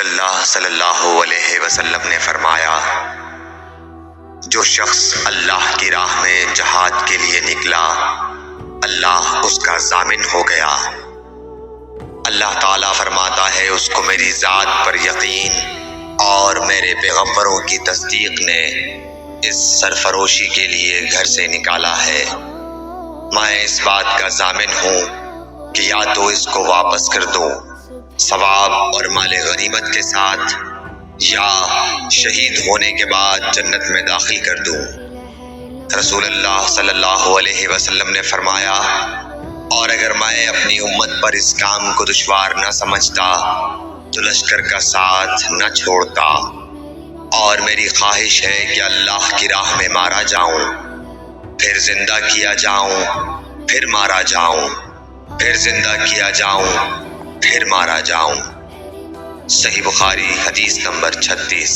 اللہ صلی اللہ علیہ وسلم نے فرمایا، جو شخص اللہ کی راہ میں جہاد کے لیے نکلا اللہ اس کا ضامن ہو گیا۔ اللہ تعالیٰ فرماتا ہے اس کو میری ذات پر یقین اور میرے پیغمبروں کی تصدیق نے اس سرفروشی کے لیے گھر سے نکالا ہے۔ میں اس بات کا ضامن ہوں کہ یا تو اس کو واپس کر دوں ثواب اور مال غنیمت کے ساتھ، یا شہید ہونے کے بعد جنت میں داخل کر دوں۔ رسول اللہ صلی اللہ علیہ وسلم نے فرمایا، اور اگر میں اپنی امت پر اس کام کو دشوار نہ سمجھتا تو لشکر کا ساتھ نہ چھوڑتا، اور میری خواہش ہے کہ اللہ کی راہ میں مارا جاؤں، پھر زندہ کیا جاؤں، پھر مارا جاؤں، پھر زندہ کیا جاؤں، پھر مارا جاؤں۔ صحیح بخاری حدیث نمبر 36۔